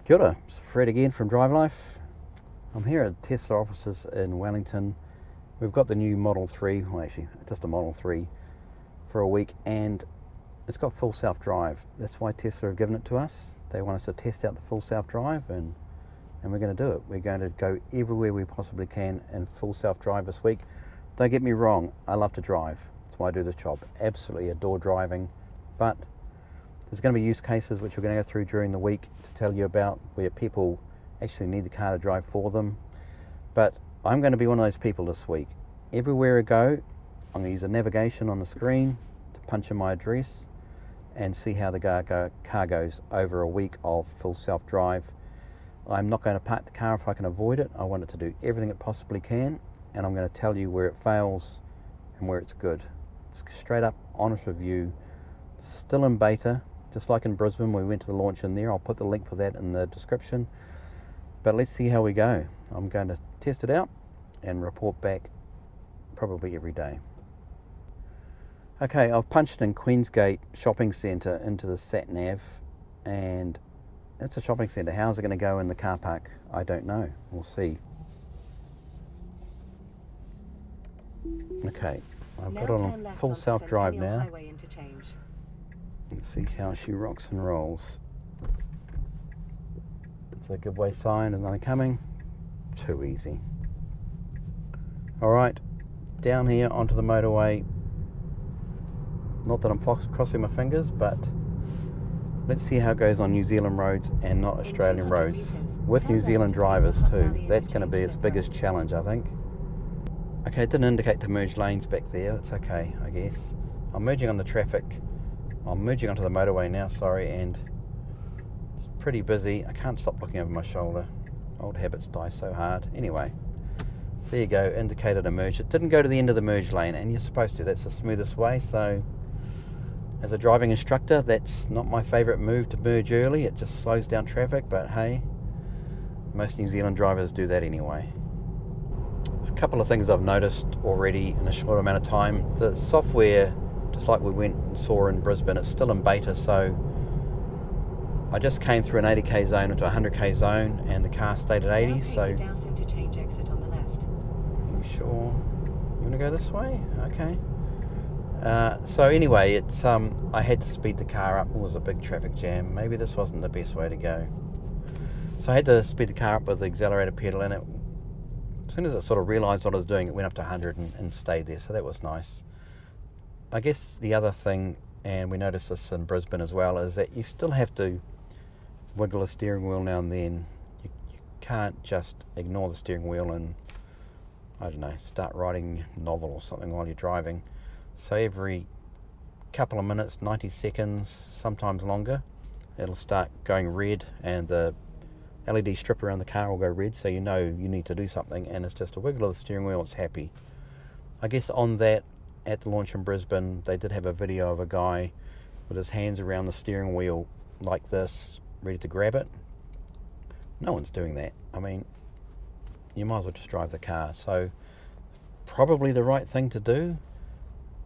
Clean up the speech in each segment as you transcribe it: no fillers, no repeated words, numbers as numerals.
Kia ora, it's Fred again from Drive Life. I'm here at Tesla offices in Wellington. We've got the new Model 3, well actually just a Model 3 for a week, and it's got full self-drive. That's why Tesla have given it to us. They want us to test out the full self-drive, and we're going to do it. We're going to go everywhere we possibly can in full self-drive this week. Don't get me wrong, I love to drive. That's why I do this job. Absolutely adore driving, but there's going to be use cases which we're going to go through during the week to tell you about where people actually need the car to drive for them. But I'm going to be one of those people this week. Everywhere I go, I'm going to use a navigation on the screen to punch in my address and see how the car goes over a week of full self-drive. I'm not going to park the car if I can avoid it. I want it to do everything it possibly can, and I'm going to tell you where it fails and where it's good. It's straight up, honest review. Still in beta. Just like in Brisbane, we went to the launch in there. I'll put the link for that in the description. But let's see how we go. I'm going to test it out and report back probably every day. Okay, I've punched in Queensgate Shopping Centre into the sat-nav, and it's a shopping centre. How's it going to go in the car park? I don't know. We'll see. Okay, I've got it on full self-drive now. Let's see how she rocks and rolls. It's a giveaway sign, and I'm coming. Too easy. Alright, down here onto the motorway. Not that I'm crossing my fingers, but let's see how it goes on New Zealand roads and not Australian roads. With New Zealand drivers too. That's going to be its biggest challenge, I think. Okay, it didn't indicate to merge lanes back there. That's okay, I guess. I'm merging on the traffic. I'm merging onto the motorway now, sorry, and it's pretty busy. I can't stop looking over my shoulder. Old habits die so hard. Anyway, there you go, indicated a merge. It didn't go to the end of the merge lane, and you're supposed to. That's the smoothest way. So as a driving instructor, that's not my favourite move, to merge early. It just slows down traffic, but hey, most New Zealand drivers do that anyway. There's a couple of things I've noticed already in a short amount of time. The software, just like we went and saw in Brisbane, it's still in beta, so I just came through an 80k zone into a 100k zone, and the car stayed at 80, so... interchange exit on the left. Are you sure? You want to go this way? Okay. So anyway, it's I had to speed the car up. It was a big traffic jam. Maybe this wasn't the best way to go. So I had to speed the car up with the accelerator pedal in it. As soon as it sort of realised what I was doing, it went up to 100 and stayed there, so that was nice. I guess the other thing, and we noticed this in Brisbane as well, is that you still have to wiggle the steering wheel now and then. You can't just ignore the steering wheel and, I don't know, start writing a novel or something while you're driving. So every couple of minutes, 90 seconds, sometimes longer, it'll start going red, and the LED strip around the car will go red, so you know you need to do something, and it's just a wiggle of the steering wheel, it's happy. I guess on that, at the launch in Brisbane, they did have a video of a guy with his hands around the steering wheel like this, ready to grab it. No one's doing that. I mean, you might as well just drive the car. So probably the right thing to do,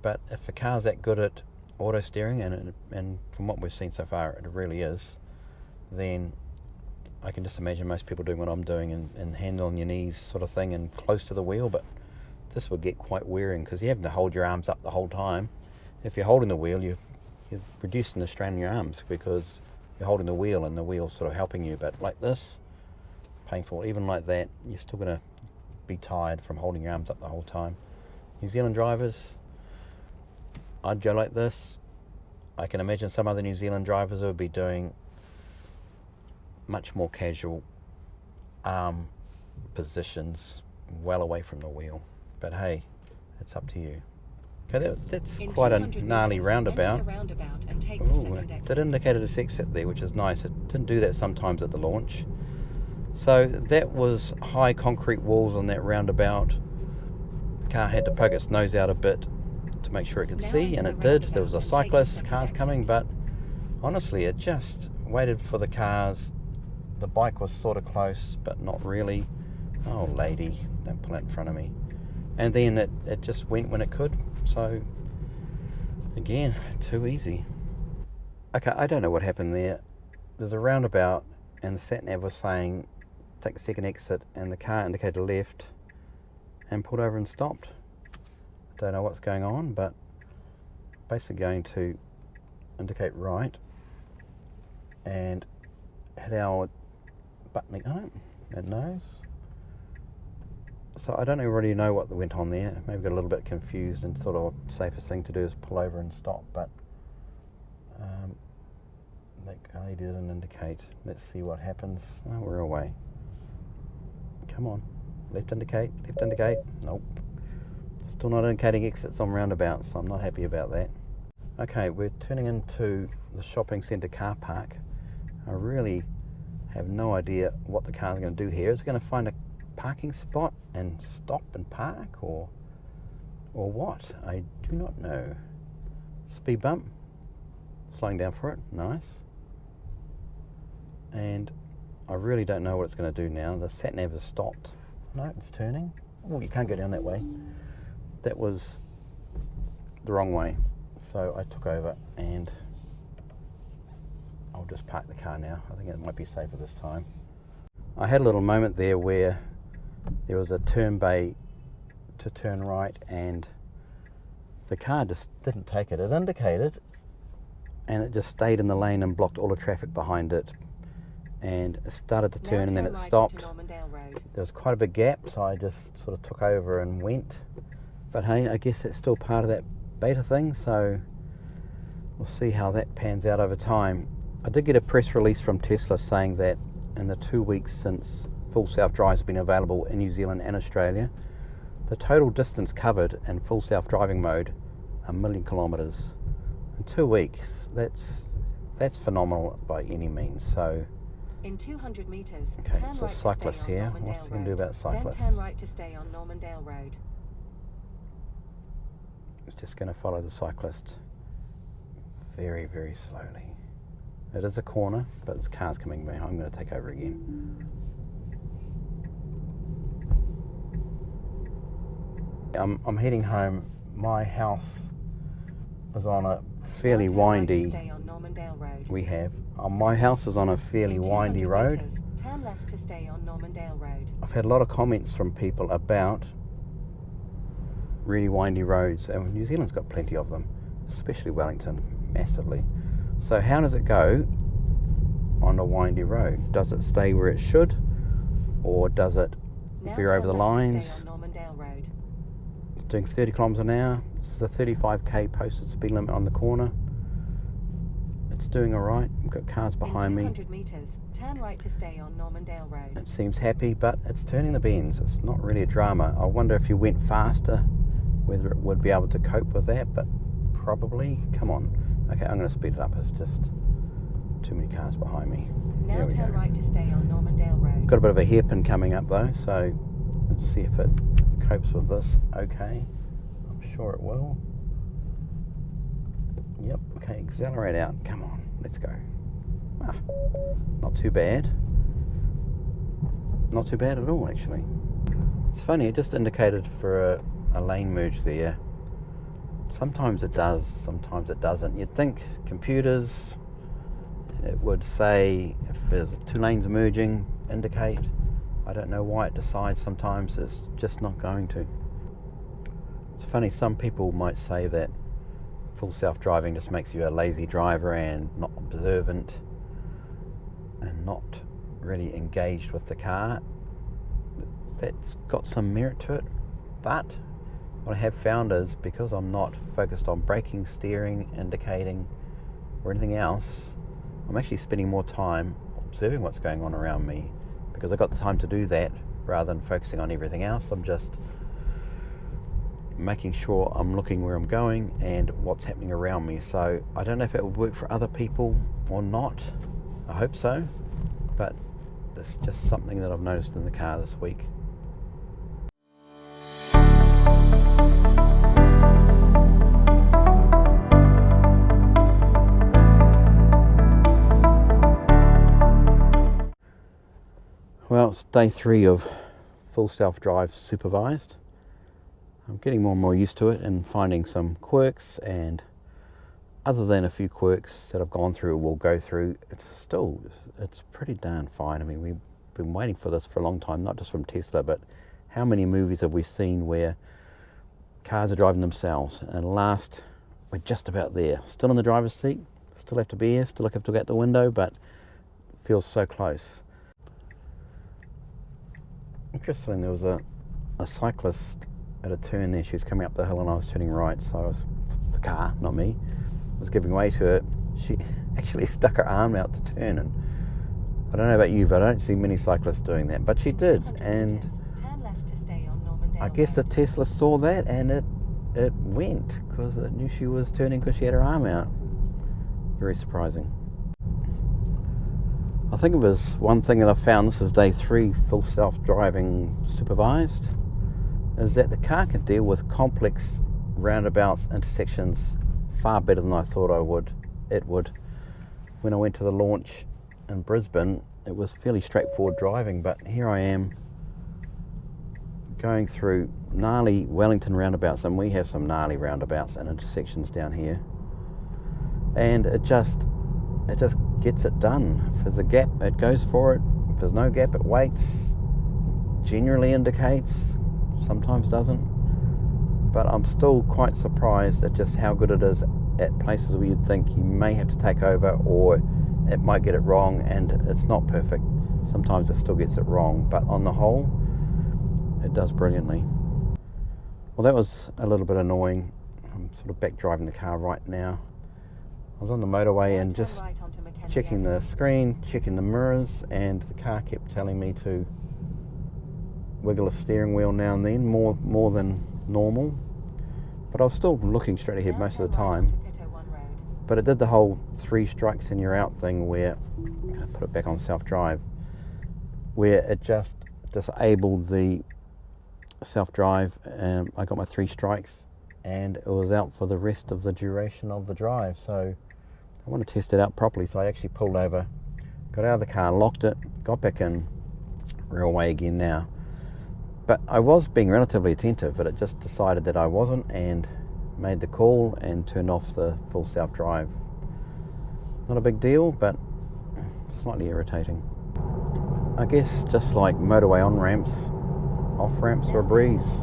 but if a car's that good at auto steering, and from what we've seen so far it really is, then I can just imagine most people doing what I'm doing, and hand on your knees sort of thing and close to the wheel. But this would get quite wearing because you have to hold your arms up the whole time. If you're holding the wheel, you're reducing the strain on your arms because you're holding the wheel and the wheel's sort of helping you. But like this, painful. Even like that, you're still going to be tired from holding your arms up the whole time. New Zealand drivers, I'd go like this. I can imagine some other New Zealand drivers would be doing much more casual arm positions, well away from the wheel. But hey, it's up to you. Okay, that's quite a gnarly roundabout. Ooh, it did indicate a exit there, which is nice. It didn't do that sometimes at the launch. So that was high concrete walls on that roundabout. The car had to poke its nose out a bit to make sure it could see, and it did. There was a cyclist, cars coming, but honestly, it just waited for the cars. The bike was sort of close, but not really. Oh, lady, don't pull out in front of me. And then it just went when it could. So, again, too easy. Okay, I don't know what happened there. There's a roundabout, and the sat nav was saying take the second exit, and the car indicated left and pulled over and stopped. I don't know what's going on, but basically going to indicate right and hit our buttoning. Oh, that nose. So I don't really know what went on there. Maybe got a little bit confused and thought, oh, safest thing to do is pull over and stop, but that only didn't indicate. Let's see what happens. Oh, we're away. Come on. Left indicate, left indicate. Nope. Still not indicating exits on roundabouts, so I'm not happy about that. Okay, we're turning into the shopping centre car park. I really have no idea what the car's going to do here. Is it going to find a parking spot and stop and park, or what? I do not know. Speed bump. Slowing down for it. Nice. And I really don't know what it's going to do now. The sat nav has stopped. No, it's turning. Oh, you can't go down that way. That was the wrong way. So I took over and I'll just park the car now. I think it might be safer this time. I had a little moment there where there was a turn bay to turn right and the car just didn't take it. It indicated and it just stayed in the lane and blocked all the traffic behind it. And it started to turn and then it stopped. There was quite a big gap, so I just sort of took over and went. But hey, I guess it's still part of that beta thing, so we'll see how that pans out over time. I did get a press release from Tesla saying that in the 2 weeks since full self-drive has been available in New Zealand and Australia, the total distance covered in full self-driving mode, 1 million kilometres. In 2 weeks, that's phenomenal by any means. So in 200 metres, okay, turn it's right a cyclist here. What's he going to do about cyclists? Then turn right to stay on Normandale Road. It's just going to follow the cyclist very, very slowly. It is a corner, but this car's coming behind. I'm going to take over again. I'm heading home. My house is on a fairly windy. My house is on a fairly windy road. Turn left to stay on Normandale Road. I've had a lot of comments from people about really windy roads, and New Zealand's got plenty of them, especially Wellington, massively. So how does it go on a windy road? Does it stay where it should, or does it veer over the lines? It's doing 30 kilometres an hour. This is a 35k posted speed limit on the corner. It's doing all right. We've got cars behind me. In 200 metres, turn right to stay on Normandale Road. It seems happy, but it's turning the bends. It's not really a drama. I wonder if you went faster, whether it would be able to cope with that, but probably. Come on. Okay, I'm going to speed it up. It's just too many cars behind me. Now turn right to stay on Normandale Road. Got a bit of a hairpin coming up though, so let's see if it copes with this. Okay, I'm sure it will. Yep, okay, accelerate out. Come on, let's go. Ah, not too bad. Not too bad at all, actually. It's funny, it just indicated for a lane merge there. Sometimes it does, sometimes it doesn't. You'd think computers, it would say if there's 2 lanes merging, indicate. I don't know why it decides sometimes it's just not going to. It's funny, some people might say that full self-driving just makes you a lazy driver and not observant and not really engaged with the car. That's got some merit to it, but what I have found is because I'm not focused on braking, steering, indicating or anything else, I'm actually spending more time observing what's going on around me because I've got the time to do that rather than focusing on everything else. I'm just making sure I'm looking where I'm going and what's happening around me. So I don't know if it will work for other people or not. I hope so, but it's just something that I've noticed in the car this week. Well, it's day 3 of full self-drive supervised. I'm getting more and more used to it and finding some quirks and other than a few quirks that I've gone through or will go through, it's pretty darn fine. I mean, we've been waiting for this for a long time, not just from Tesla, but how many movies have we seen where cars are driving themselves? And last, we're just about there. Still in the driver's seat, still have to be here, still have to go out the window, but feels so close. Interesting, there was a cyclist at a turn there. She was coming up the hill and I was turning right, so I was, the car, not me, was giving way to her. She actually stuck her arm out to turn, and I don't know about you, but I don't see many cyclists doing that, but she did. And I guess the Tesla saw that and it went because it knew she was turning because she had her arm out. Very surprising. I think it was one thing that I found, this is day 3, full self-driving supervised, is that the car can deal with complex roundabouts, intersections far better than I thought it would. When I went to the launch in Brisbane, it was fairly straightforward driving, but here I am going through gnarly Wellington roundabouts, and we have some gnarly roundabouts and intersections down here, and it just gets it done. If there's a gap, it goes for it. If there's no gap, it waits, generally indicates, sometimes doesn't. But I'm still quite surprised at just how good it is at places where you'd think you may have to take over or it might get it wrong, and it's not perfect. Sometimes it still gets it wrong, but on the whole, it does brilliantly. Well, that was a little bit annoying. I'm sort of back driving the car right now. I was on the motorway and just checking the screen, checking the mirrors, and the car kept telling me to wiggle the steering wheel now and then, more than normal. But I was still looking straight ahead most of the time. But it did the whole 3 strikes and you're out thing where, I put it back on self-drive, where it just disabled the self-drive. I got my 3 strikes and it was out for the rest of the duration of the drive. So I want to test it out properly, so I actually pulled over, got out of the car, locked it, got back in, rear away again now. But I was being relatively attentive, but it just decided that I wasn't and made the call and turned off the full self-drive. Not a big deal, but slightly irritating. I guess just like motorway on-ramps, off-ramps are a breeze.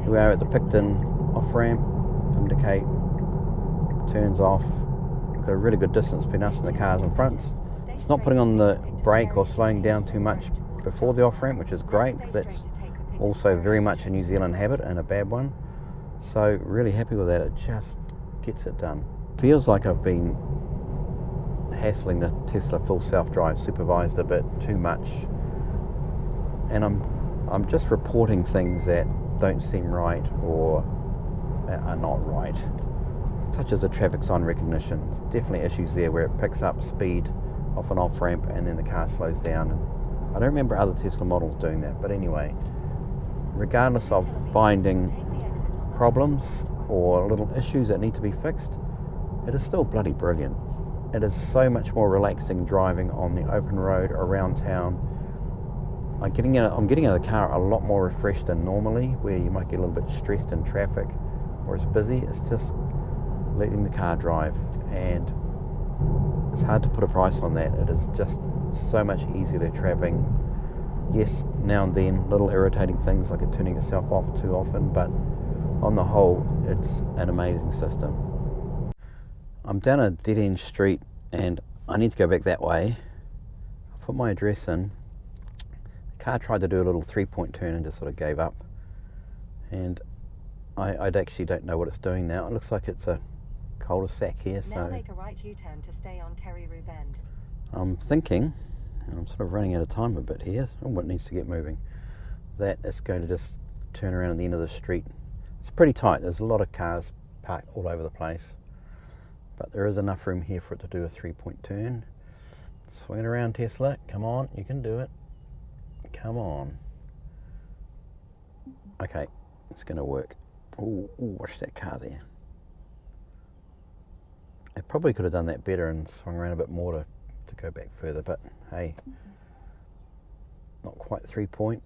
Here we are at the Picton off-ramp, indicate, turns off. Got a really good distance between us and the cars in front. It's not putting on the brake or slowing down too much before the off-ramp, which is great. That's also very much a New Zealand habit and a bad one. So really happy with that. It just gets it done. Feels like I've been hassling the Tesla full self-drive supervised a bit too much, and I'm just reporting things that don't seem right or are not right, such as the traffic sign recognition. There's definitely issues there where it picks up speed off an off-ramp and then the car slows down. And I don't remember other Tesla models doing that, but anyway, regardless of finding problems or little issues that need to be fixed, it is still bloody brilliant. It is so much more relaxing driving on the open road around town. I'm getting out of the car a lot more refreshed than normally, where you might get a little bit stressed in traffic or it's busy. It's just letting the car drive, and it's hard to put a price on that. It is just so much easier traveling. Yes, now and then little irritating things like it turning itself off too often, but on the whole, it's an amazing system. I'm down a dead-end street and I need to go back that way. I put my address in. The car tried to do a little 3-point turn and just sort of gave up. And I actually don't know what it's doing now. It looks like it's a cul-de-sac here. Now make a right U-turn to stay on Kerry-Roo Bend. I'm thinking, and I'm sort of running out of time a bit here, it needs to get moving, that it's going to just turn around at the end of the street. It's pretty tight. There's a lot of cars parked all over the place, but there is enough room here for it to do a 3-point turn. Swing it around, Tesla. Come on, you can do it. Come on. Okay, it's going to work. Ooh, watch that car there. It probably could have done that better and swung around a bit more to go back further, but hey, not quite 3-point,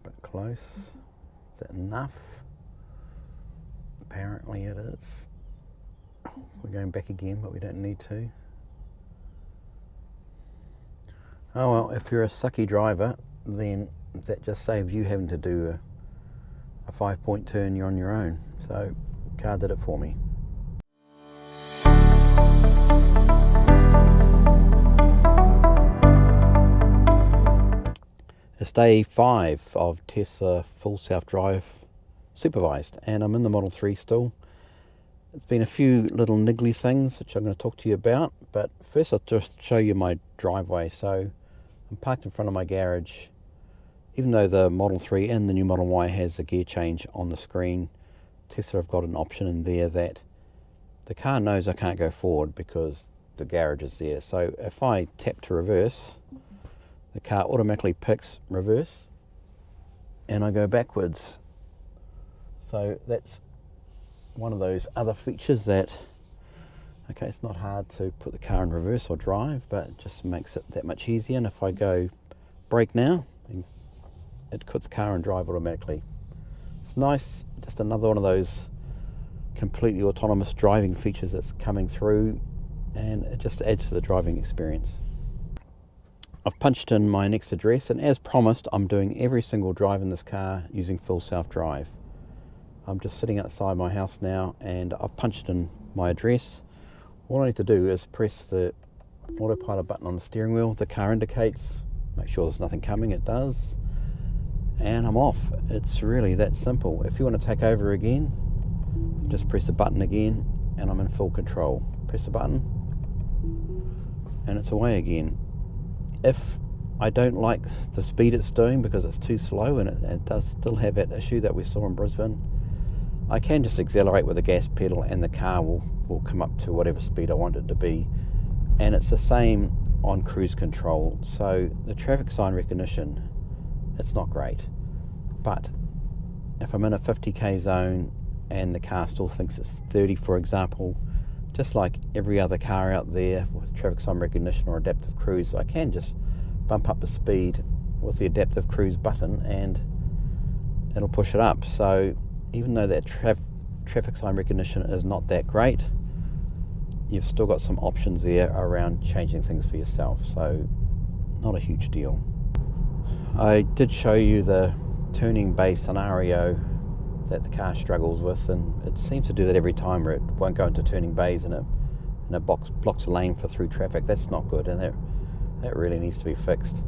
but close. Is that enough? Apparently it is. We're going back again, but we don't need to. Oh well, if you're a sucky driver, then that just saves you having to do a 5-point turn. You're on your own. So, car did it for me. It's day 5 of Tesla full self-drive supervised, and I'm in the Model 3 still. It's been a few little niggly things which I'm going to talk to you about, but first I'll just show you my driveway. So I'm parked in front of my garage. Even though the Model 3 and the new Model Y has a gear change on the screen, Tesla have got an option in there that the car knows I can't go forward because the garage is there. So if I tap to reverse, the car automatically picks reverse and I go backwards. So that's one of those other features that, okay, it's not hard to put the car in reverse or drive, but it just makes it that much easier. And if I go brake now, it puts car in drive automatically. It's nice, just another one of those completely autonomous driving features that's coming through, and it just adds to the driving experience. I've punched in my next address, and as promised, I'm doing every single drive in this car using full self-drive. I'm just sitting outside my house now, and I've punched in my address. All I need to do is press the autopilot button on the steering wheel. The car indicates, make sure there's nothing coming, it does, and I'm off. It's really that simple. If you want to take over again, just press the button again, and I'm in full control. Press the button, and it's away again. If I don't like the speed it's doing because it's too slow, and it does still have that issue that we saw in Brisbane, I can just accelerate with the gas pedal and the car will come up to whatever speed I want it to be. And it's the same on cruise control. So the traffic sign recognition, it's not great. But if I'm in a 50k zone and the car still thinks it's 30, for example, just like every other car out there with traffic sign recognition or adaptive cruise, I can just bump up the speed with the adaptive cruise button and it'll push it up. So even though that traffic sign recognition is not that great, you've still got some options there around changing things for yourself. So not a huge deal. I did show you the turning bay scenario that the car struggles with, and it seems to do that every time, where it won't go into turning bays and it blocks a lane for through traffic. That's not good, and that really needs to be fixed.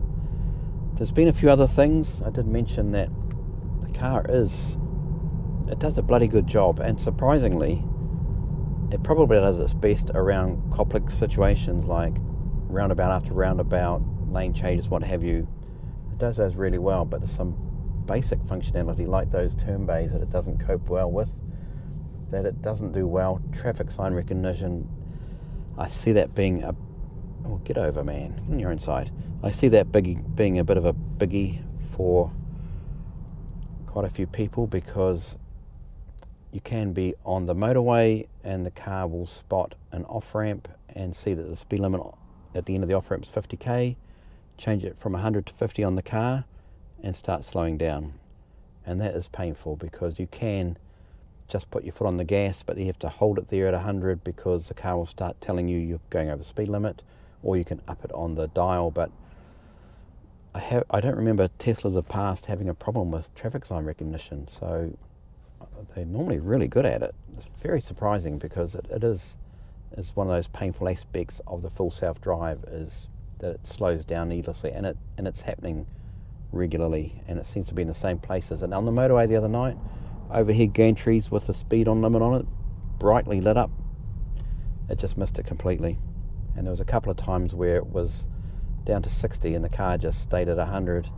There's been a few other things. I did mention that the car it does a bloody good job, and surprisingly it probably does its best around complex situations like roundabout after roundabout, lane changes, what have you. It does those really well, but there's some basic functionality like those turn bays that it doesn't cope well with, that it doesn't do well. Traffic sign recognition, I see that being get over, man, on your own side. I see that being a bit of a biggie for quite a few people, because you can be on the motorway and the car will spot an off-ramp and see that the speed limit at the end of the off-ramp is 50k, change it from 100 to 50 on the car and start slowing down. And that is painful, because you can just put your foot on the gas, but you have to hold it there at 100 because the car will start telling you you're going over the speed limit, or you can up it on the dial. But I don't remember Teslas of past having a problem with traffic sign recognition, so they're normally really good at it. It's very surprising, because it is one of those painful aspects of the full self-drive, is that it slows down needlessly, and it's happening regularly, and it seems to be in the same places. And on the motorway the other night, overhead gantries with the speed on limit on it, brightly lit up, it just missed it completely. And there was a couple of times where it was down to 60 and the car just stayed at 100,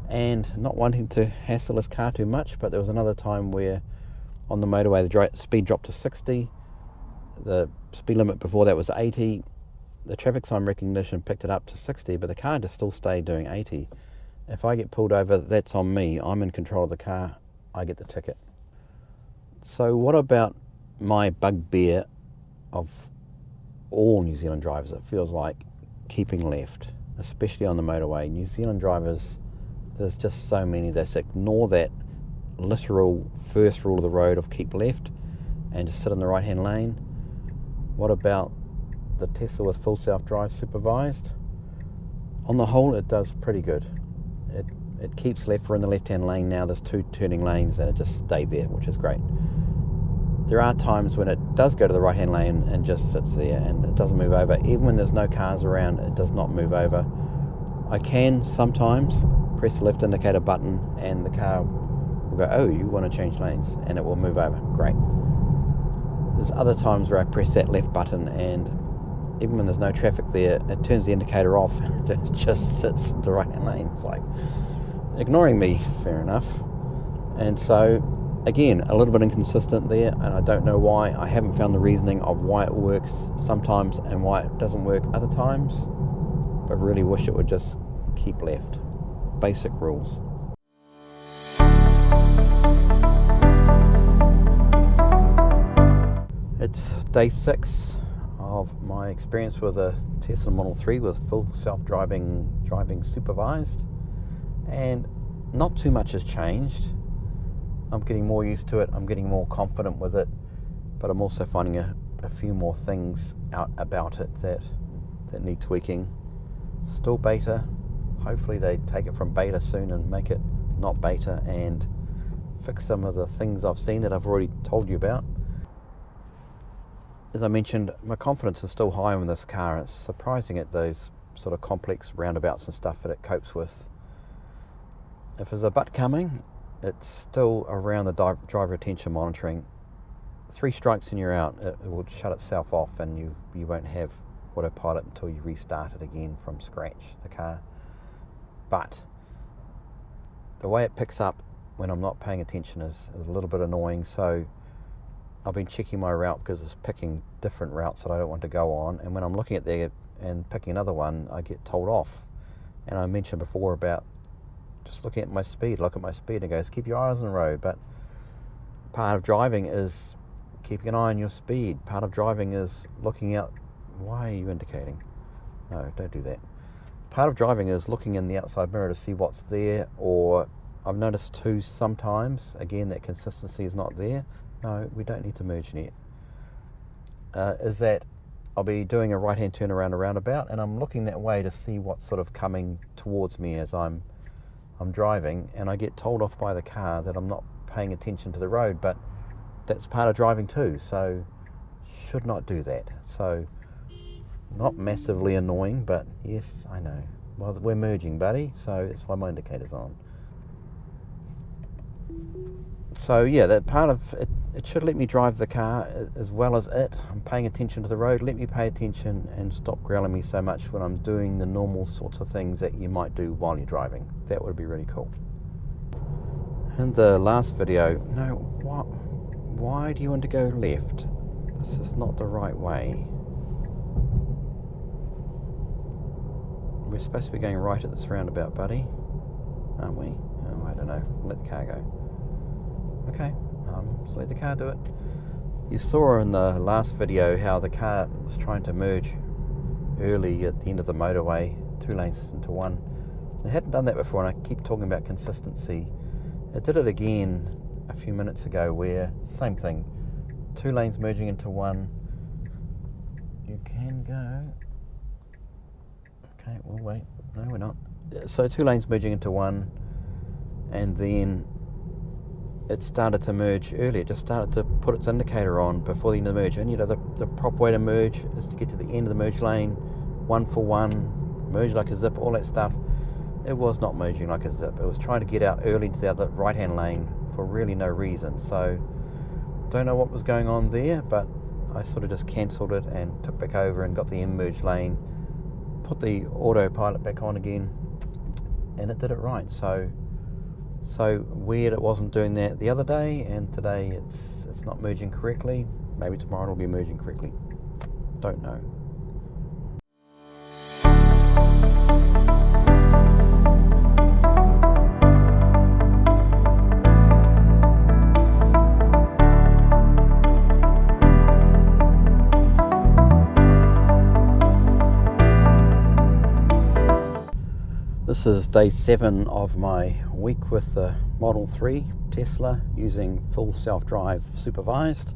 and not wanting to hassle his car too much, but there was another time where on the motorway the speed dropped to 60, the speed limit before that was 80, the traffic sign recognition picked it up to 60, but the car just still stayed doing 80. If I get pulled over, that's on me. I'm in control of the car. I get the ticket. So what about my bugbear of all New Zealand drivers? It feels like keeping left, especially on the motorway. New Zealand drivers, there's just so many that ignore that literal first rule of the road of keep left and just sit in the right-hand lane. What about the Tesla with full self-drive supervised? On the whole, it does pretty good. It keeps left. We're in the left-hand lane now. There's 2 turning lanes, and it just stayed there, which is great. There are times when it does go to the right-hand lane and just sits there, and it doesn't move over. Even when there's no cars around, it does not move over. I can sometimes press the left indicator button, and the car will go, oh, you want to change lanes, and it will move over. Great. There's other times where I press that left button, and even when there's no traffic there, it turns the indicator off and it just sits in the right-hand lane. It's like ignoring me, fair enough. And so, again, a little bit inconsistent there, and I don't know why. I haven't found the reasoning of why it works sometimes and why it doesn't work other times, but really wish it would just keep left. Basic rules. It's day 6 of my experience with a Tesla Model 3 with full driving supervised, and not too much has changed. I'm getting more used to it, I'm getting more confident with it, but I'm also finding a few more things out about it that need tweaking. Still beta. Hopefully they take it from beta soon and make it not beta and fix some of the things I've seen that I've already told you about. As I mentioned, my confidence is still high in this car. It's surprising at those sort of complex roundabouts and stuff that it copes with. If there's a but coming, it's still around the driver attention monitoring. 3 strikes and you're out. It will shut itself off, and you won't have autopilot until you restart it again from scratch, the car. But the way it picks up when I'm not paying attention is a little bit annoying. So I've been checking my route because it's picking different routes that I don't want to go on, and when I'm looking at there and picking another one, I get told off. And I mentioned before about just looking at my speed. Look at my speed and it goes, keep your eyes on the road. But part of driving is keeping an eye on your speed. Part of driving is looking out. Why are you indicating? No, don't do that. Part of driving is looking in the outside mirror to see what's there, or I've noticed too sometimes, again, that consistency is not there. No, we don't need to merge yet. Is that I'll be doing a right-hand turn around a roundabout, and I'm looking that way to see what's sort of coming towards me as I'm driving, and I get told off by the car that I'm not paying attention to the road, but that's part of driving too, so should not do that. So not massively annoying, but yes, I know. Well, we're merging, buddy, so that's why my indicator's on. So yeah, that part of it, it should let me drive the car as well as it. I'm paying attention to the road. Let me pay attention and stop growling me so much when I'm doing the normal sorts of things that you might do while you're driving. That would be really cool. In the last video, no, why do you want to go left? This is not the right way. We're supposed to be going right at this roundabout, buddy, aren't we? Oh, I don't know. Let the car go. Okay, so let the car do it. You saw in the last video how the car was trying to merge early at the end of the motorway, 2 lanes into one. It hadn't done that before, and I keep talking about consistency. It did it again a few minutes ago where, same thing, 2 lanes merging into one. You can go. Okay, we'll wait. No, we're not. So 2 lanes merging into one, and then it started to merge early. It just started to put its indicator on before the end of the merge. And you know, the proper way to merge is to get to the end of the merge lane, 1 for 1, merge like a zip, all that stuff. It was not merging like a zip. It was trying to get out early into the other right-hand lane for really no reason. So, don't know what was going on there, but I sort of just cancelled it and took back over and got the end merge lane, put the autopilot back on again, and it did it right. So weird it wasn't doing that the other day, and today it's not merging correctly. Maybe tomorrow it'll be merging correctly. Don't know. This is day 7 of my week with the Model 3 Tesla using full self-drive supervised,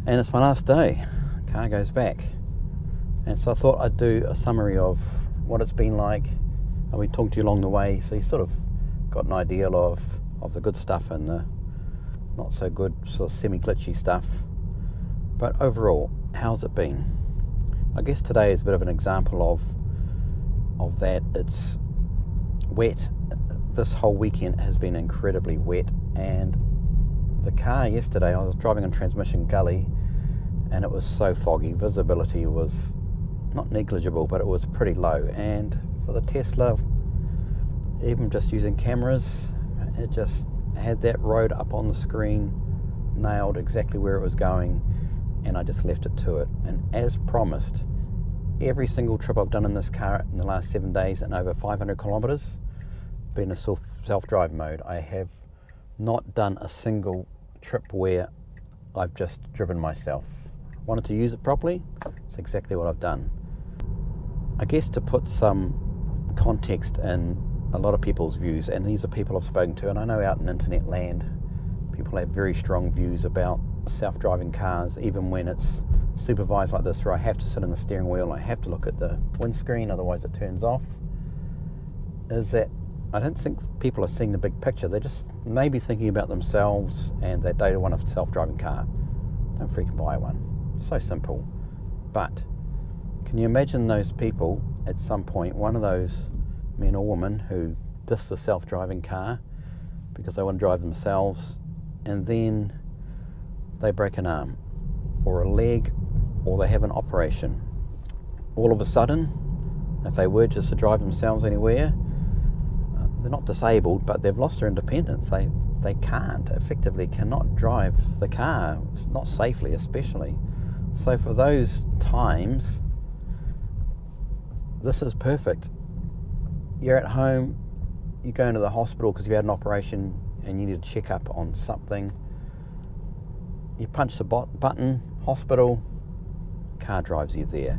and it's my last day. car goes back. And so I thought I'd do a summary of what it's been like. And we talked to you along the way, so you sort of got an idea of the good stuff and the not so good sort of semi-glitchy stuff. But overall, how's it been? I guess today is a bit of an example of that. It's wet. This whole weekend has been incredibly wet, and the car yesterday, I was driving on Transmission Gully, and it was so foggy. Visibility was not negligible, but it was pretty low. And for the Tesla, even just using cameras, it just had that road up on the screen, nailed exactly where it was going, and I just left it to it. And as promised, every single trip I've done in this car in the last 7 days and over 500 kilometers, been in self-drive mode. I have not done a single trip where I've just driven myself. Wanted to use it properly, it's exactly what I've done. I guess to put some context in a lot of people's views, and these are people I've spoken to, and I know out in internet land, people have very strong views about self-driving cars, even when it's supervised like this, where I have to sit in the steering wheel, I have to look at the windscreen, otherwise it turns off, is that I don't think people are seeing the big picture. They're just maybe thinking about themselves and that they want a self-driving car. Don't freaking buy one. It's so simple. But can you imagine those people at some point, one of those men or women who diss the self-driving car because they want to drive themselves, and then they break an arm or a leg, or they have an operation. All of a sudden, if they were just to drive themselves anywhere, they're not disabled, but they've lost their independence. They effectively cannot drive the car, not safely especially. So for those times, this is perfect. You're at home, you go into the hospital because you had an operation and you need to check up on something. You punch the button, hospital, car drives you there.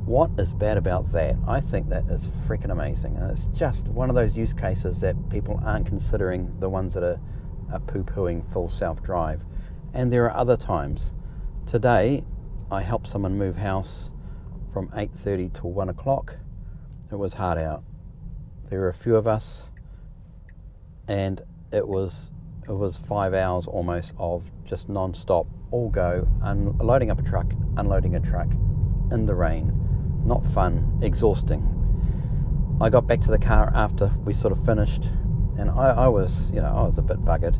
What is bad about that? I think that is freaking amazing. And it's just one of those use cases that people aren't considering, the ones that are poo-pooing full self-drive. And there are other times. Today, I helped someone move house from 8:30 till 1 o'clock. It was hard out. There were a few of us, and it was 5 hours almost of just non-stop, all go, loading up a truck, unloading a truck, in the rain. Not fun, exhausting. I got back to the car after we sort of finished, and I was a bit buggered,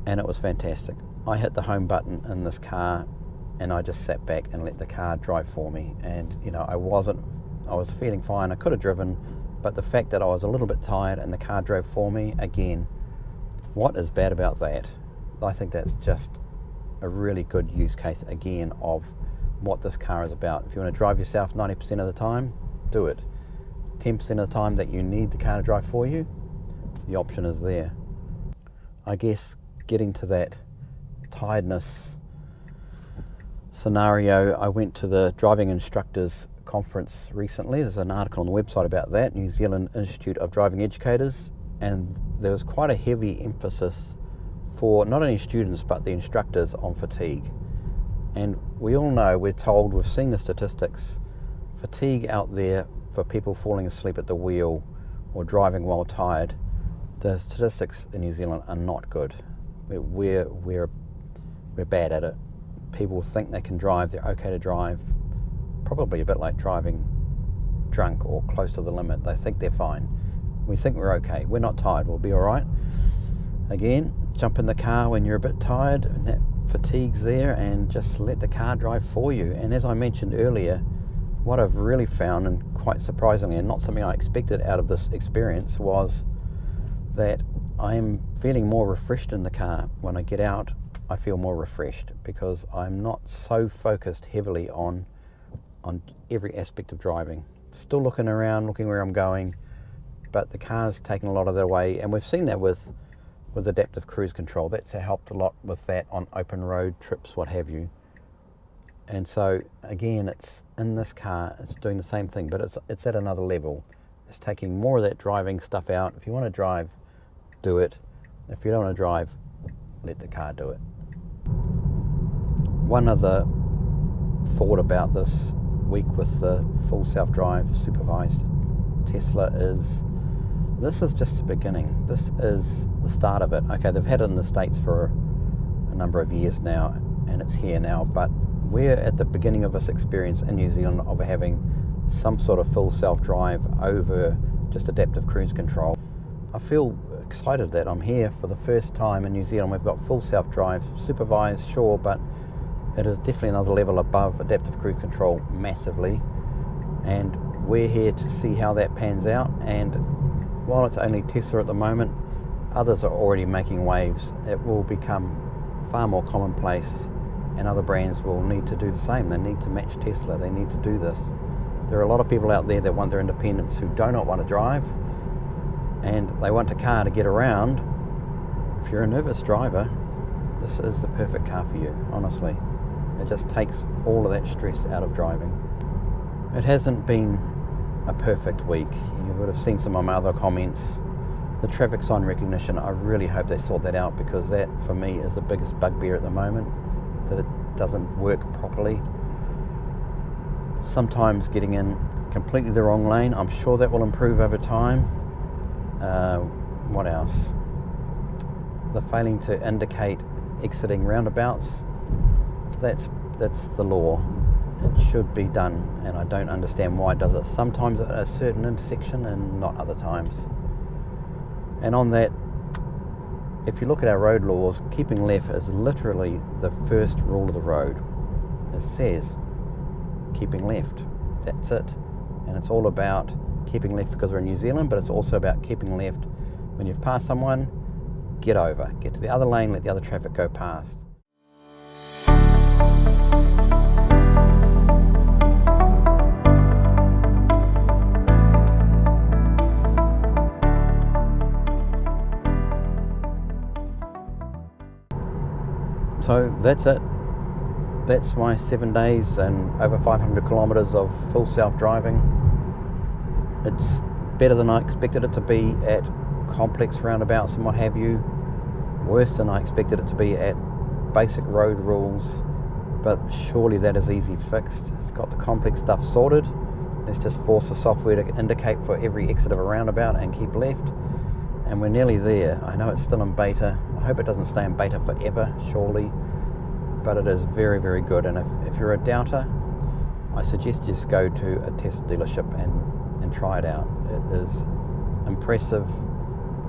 and it was fantastic. I hit the home button in this car, and I just sat back and let the car drive for me. And I was feeling fine. I could have driven, but the fact that I was a little bit tired and the car drove for me, again, what is bad about that? I think that's just a really good use case again of what this car is about. If you want to drive yourself 90% of the time, do it. 10% of the time that you need the car to drive for you, the option is there. I guess getting to that tiredness scenario, I went to the driving instructors conference recently. There's an article on the website about that, New Zealand Institute of Driving Educators, and there was quite a heavy emphasis for not only students but the instructors on fatigue. And we all know, we're told, we've seen the statistics, fatigue out there for people falling asleep at the wheel or driving while tired, the statistics in New Zealand are not good. We're bad at it. People think they can drive, they're okay to drive, probably a bit like driving drunk or close to the limit. They think they're fine. We think we're okay. We're not tired, we'll be all right. Again, jump in the car when you're a bit tired and that fatigue's there, and just let the car drive for you. And as I mentioned earlier, what I've really found, and quite surprisingly, and not something I expected out of this experience, was that I am feeling more refreshed in the car. When I get out, I feel more refreshed because I'm not so focused heavily on every aspect of driving. Still looking around, looking where I'm going, but the car's taken a lot of that away. And we've seen that with adaptive cruise control. That's helped a lot with that on open road trips, what have you. And so again, it's in this car, it's doing the same thing, but it's at another level. It's taking more of that driving stuff out. If you want to drive, do it. If you don't want to drive, let the car do it. One other thought about this week with the full self-drive supervised Tesla is, this is just the beginning. This is the start of it. Okay, they've had it in the States for a number of years now, and it's here now, but we're at the beginning of this experience in New Zealand of having some sort of full self-drive over just adaptive cruise control. I feel excited that I'm here for the first time in New Zealand. We've got full self-drive, supervised, sure, but it is definitely another level above adaptive cruise control massively, and we're here to see how that pans out. And while it's only Tesla at the moment, others are already making waves. It will become far more commonplace, and other brands will need to do the same. They need to match Tesla. They need to do this. There are a lot of people out there that want their independence who do not want to drive, and they want a car to get around. If you're a nervous driver, this is the perfect car for you, honestly. It just takes all of that stress out of driving. It hasn't been a perfect week. You would have seen some of my other comments. The traffic sign recognition, I really hope they sort that out, because that for me is the biggest bugbear at the moment, that it doesn't work properly. Sometimes getting in completely the wrong lane. I'm sure that will improve over time. What else? The failing to indicate exiting roundabouts. That's the law. It should be done, and I don't understand why it does it sometimes at a certain intersection and not other times. And on that, if you look at our road laws, keeping left is literally the first rule of the road. It says keeping left. That's it. And it's all about keeping left because we're in New Zealand, but it's also about keeping left when you've passed someone. Get over, get to the other lane, let the other traffic go past. So that's it. That's my 7 days and over 500 kilometres of full self-driving. It's better than I expected it to be at complex roundabouts and what have you. Worse than I expected it to be at basic road rules. But surely that is easy fixed. It's got the complex stuff sorted. Let's just force the software to indicate for every exit of a roundabout and keep left. And we're nearly there. I know it's still in beta. I hope it doesn't stay in beta forever, surely. But it is very, very good. And if you're a doubter, I suggest you just go to a Tesla dealership and try it out. It is impressive,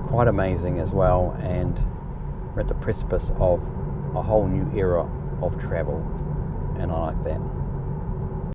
quite amazing as well, and we're at the precipice of a whole new era of travel, and I like that.